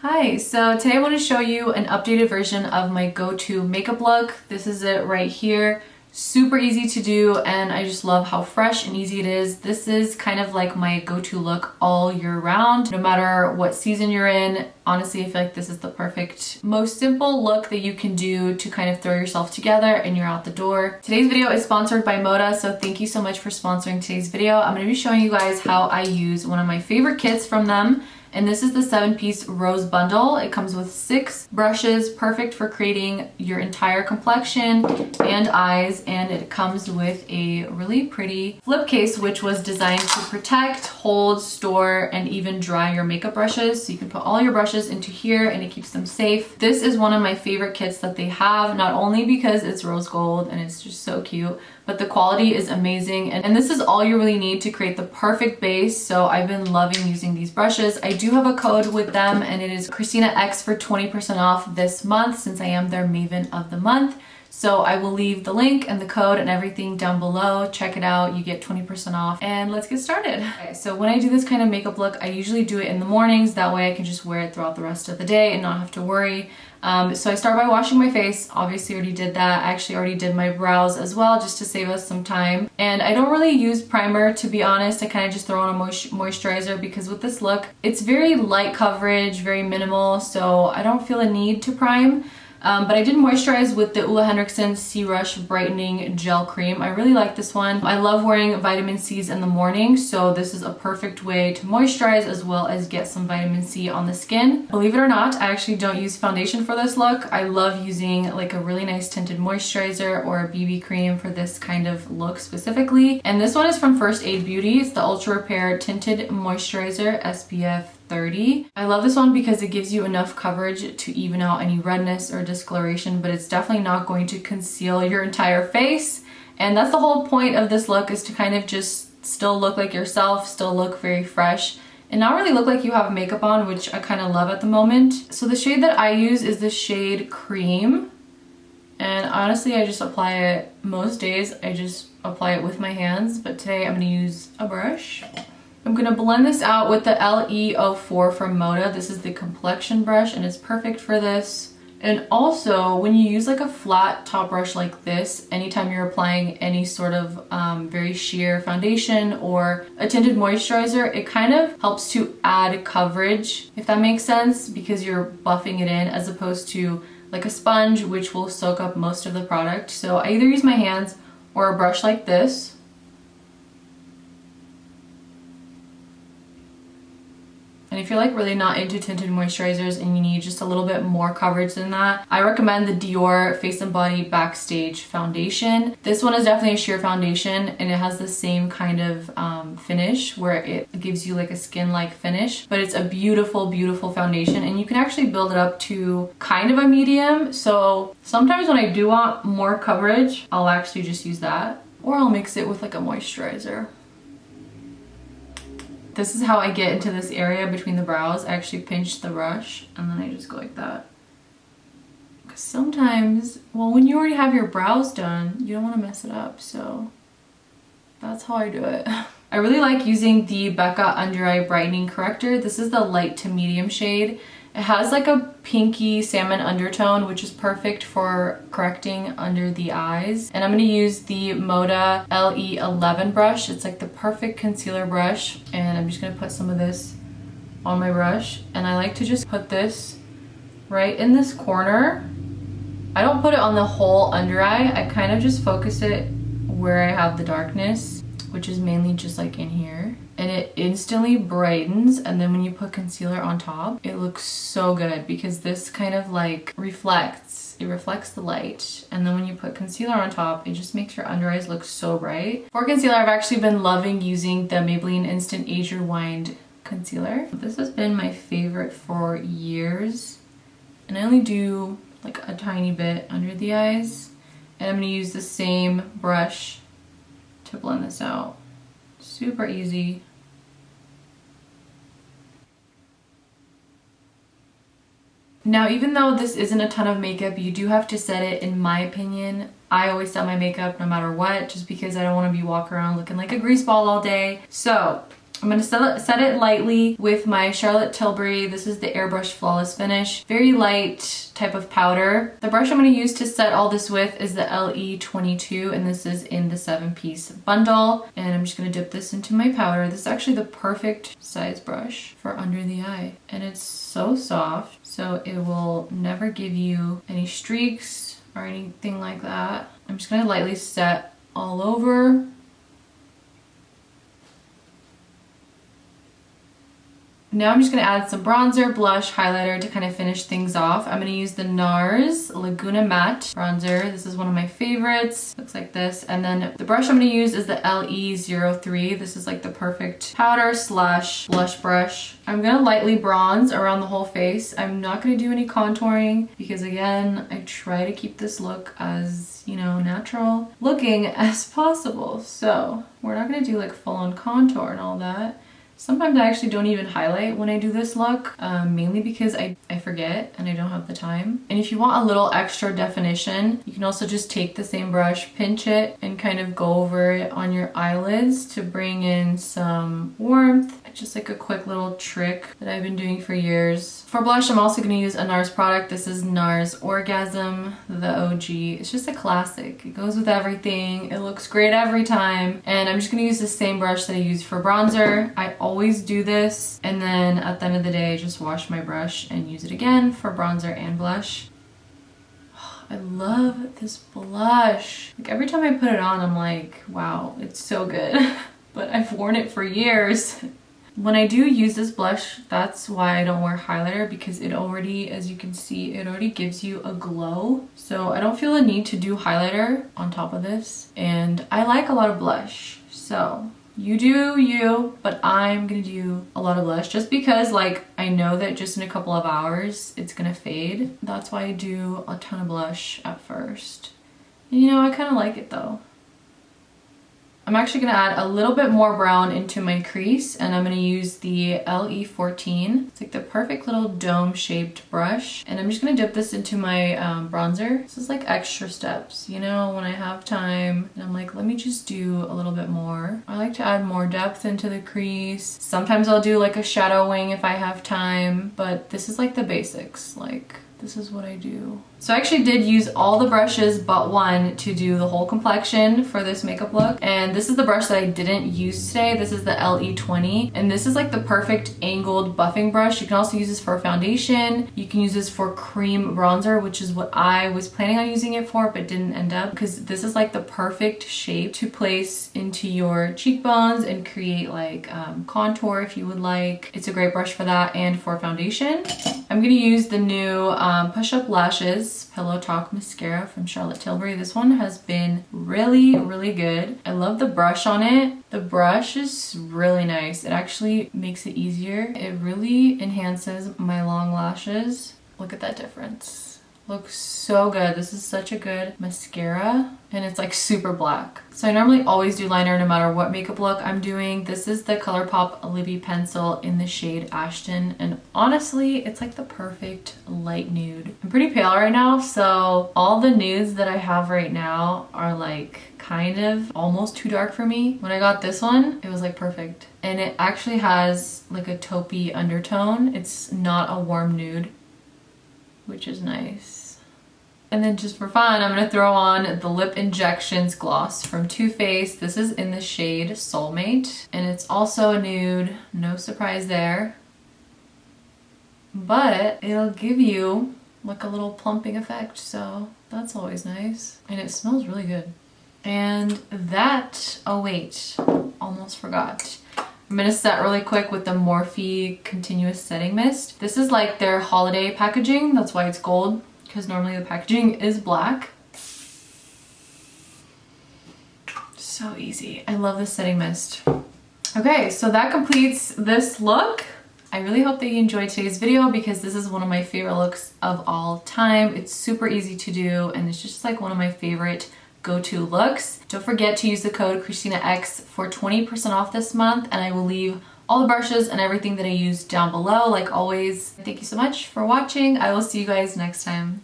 Hi, so today I want to show you an updated version of my go-to makeup look. This is it right here. Super easy to do and I just love how fresh and easy it is. This is kind of like my go-to look all year round, no matter what season you're in. Honestly, I feel like this is the perfect, most simple look that you can do to kind of throw yourself together and you're out the door. Today's video is sponsored by Moda, so thank you so much for sponsoring today's video. I'm going to be showing you guys how I use one of my favorite kits from them. And this is the 7-piece rose bundle. It comes with 6 brushes, perfect for creating your entire complexion and eyes. And it comes with a really pretty flip case, which was designed to protect, hold, store, and even dry your makeup brushes. So you can put all your brushes into here and it keeps them safe. This is one of my favorite kits that they have, not only because it's rose gold and it's just so cute, but the quality is amazing. And this is all you really need to create the perfect base. So I've been loving using these brushes. I do have a code with them and it is KristinaX for 20% off this month since I am their Maven of the Month. So I will leave the link and the code and everything down below. Check it out, you get 20% off and let's get started. Okay, so when I do this kind of makeup look, I usually do it in the mornings. That way I can just wear it throughout the rest of the day and not have to worry. So I start by washing my face. Obviously already did that. I actually already did my brows as well just to save us some time. And I don't really use primer, to be honest. I kind of just throw on a moisturizer because with this look, it's very light coverage, very minimal. So I don't feel a need to prime. But I did moisturize with the Ole Henriksen C-Rush Brightening Gel Cream. I really like this one. I love wearing vitamin C's in the morning, so this is a perfect way to moisturize as well as get some vitamin C on the skin. Believe it or not, I actually don't use foundation for this look. I love using like a really nice tinted moisturizer or a BB cream for this kind of look specifically. And this one is from First Aid Beauty. It's the Ultra Repair Tinted Moisturizer SPF 30. I love this one because it gives you enough coverage to even out any redness or discoloration, but it's definitely not going to conceal your entire face. And that's the whole point of this look, is to kind of just still look like yourself, still look very fresh, and not really look like you have makeup on, which I kind of love at the moment. So the shade that I use is the shade Cream. And honestly, I just apply it most days. I just apply it with my hands, but today I'm going to use a brush. I'm going to blend this out with the LE04 from Moda. This is the complexion brush and it's perfect for this. And also, when you use like a flat top brush like this, anytime you're applying any sort of very sheer foundation or a tinted moisturizer, it kind of helps to add coverage, if that makes sense, because you're buffing it in as opposed to like a sponge, which will soak up most of the product. So I either use my hands or a brush like this. And if you're like really not into tinted moisturizers and you need just a little bit more coverage than that, I recommend the Dior Face and Body Backstage Foundation. This one is definitely a sheer foundation and it has the same kind of finish where it gives you like a skin-like finish, but it's a beautiful, beautiful foundation and you can actually build it up to kind of a medium. So sometimes when I do want more coverage, I'll actually just use that, or I'll mix it with like a moisturizer. This is how I get into this area between the brows. I actually pinch the brush and then I just go like that. Because sometimes, well, when you already have your brows done, you don't want to mess it up. So that's how I do it. I really like using the Becca Under Eye Brightening Corrector. This is the light to medium shade. It has like a pinky salmon undertone, which is perfect for correcting under the eyes. And I'm going to use the Moda LE11 brush. It's like the perfect concealer brush. And I'm just going to put some of this on my brush. And I like to just put this right in this corner. I don't put it on the whole under eye. I kind of just focus it where I have the darkness, which is mainly just like in here. And it instantly brightens, and then when you put concealer on top, it looks so good because this kind of like reflects the light, and then when you put concealer on top, it just makes your under eyes look so bright. For concealer, I've actually been loving using the Maybelline Instant Age Rewind concealer. This has been my favorite for years, and I only do like a tiny bit under the eyes, and I'm going to use the same brush to blend this out. Super easy. Now, even though this isn't a ton of makeup, you do have to set it, in my opinion. I always set my makeup no matter what, just because I don't want to be walking around looking like a grease ball all day. So I'm going to set it lightly with my Charlotte Tilbury. This is the Airbrush Flawless Finish. Very light type of powder. The brush I'm going to use to set all this with is the LE22, and this is in the 7-piece bundle. And I'm just going to dip this into my powder. This is actually the perfect size brush for under the eye. And it's so soft, so it will never give you any streaks or anything like that. I'm just going to lightly set all over. Now I'm just going to add some bronzer, blush, highlighter to kind of finish things off. I'm going to use the NARS Laguna Matte bronzer. This is one of my favorites. Looks like this. And then the brush I'm going to use is the LE03. This is like the perfect powder slash blush brush. I'm going to lightly bronze around the whole face. I'm not going to do any contouring because, again, I try to keep this look as, you know, natural looking as possible. So we're not going to do like full-on contour and all that. Sometimes I actually don't even highlight when I do this look, mainly because I forget and I don't have the time. And if you want a little extra definition, you can also just take the same brush, pinch it, and kind of go over it on your eyelids to bring in some warmth. Just like a quick little trick that I've been doing for years. For blush, I'm also going to use a NARS product. This is NARS Orgasm, the OG. It's just a classic. It goes with everything. It looks great every time. And I'm just going to use the same brush that I used for bronzer. I always do this. And then at the end of the day, just wash my brush and use it again for bronzer and blush. I love this blush. Like every time I put it on, I'm like, wow, it's so good. But I've worn it for years. When I do use this blush, that's why I don't wear highlighter, because it already, as you can see, it already gives you a glow. So I don't feel a need to do highlighter on top of this. And I like a lot of blush. So you do you, but I'm gonna do a lot of blush just because, like, I know that just in a couple of hours it's gonna fade. That's why I do a ton of blush at first. And you know, I kind of like it though. I'm actually going to add a little bit more brown into my crease, and I'm going to use the LE14. It's like the perfect little dome-shaped brush, and I'm just going to dip this into my bronzer. This is like extra steps, you know, when I have time, and I'm like, let me just do a little bit more. I like to add more depth into the crease. Sometimes I'll do like a shadow wing if I have time, but this is like the basics, like this is what I do. So I actually did use all the brushes but one to do the whole complexion for this makeup look. And this is the brush that I didn't use today. This is the LE20. And this is like the perfect angled buffing brush. You can also use this for foundation. You can use this for cream bronzer, which is what I was planning on using it for but didn't end up, because this is like the perfect shape to place into your cheekbones and create like contour if you would like. It's a great brush for that and for foundation. I'm gonna use the new Push-Up Lashes Pillow Talk Mascara from Charlotte Tilbury. This one has been really, really good. I love the brush on it. The brush is really nice. It actually makes it easier. It really enhances my long lashes. Look at that difference. Looks so good. This is such a good mascara, and it's like super black. So I normally always do liner no matter what makeup look I'm doing. This is the ColourPop Libby pencil in the shade Ashton, and honestly, it's like the perfect light nude. I'm pretty pale right now, so all the nudes that I have right now are like kind of almost too dark for me. When I got this one, it was like perfect. And it actually has like a taupey undertone. It's not a warm nude, which is nice. And then just for fun, I'm gonna throw on the Lip Injections gloss from Too Faced. This is in the shade Soulmate, and it's also a nude, no surprise there. But it'll give you like a little plumping effect, so that's always nice. And it smells really good. And that, oh wait, almost forgot. I'm gonna set really quick with the Morphe Continuous Setting Mist. This is like their holiday packaging, that's why it's gold, because normally the packaging is black. So easy. I love this setting mist. Okay, so that completes this look. I really hope that you enjoyed today's video, because this is one of my favorite looks of all time. It's super easy to do, and it's just like one of my favorite go-to looks. Don't forget to use the code KristinaX for 20% off this month, and I will leave all the brushes and everything that I use down below, like always. Thank you so much for watching. I will see you guys next time.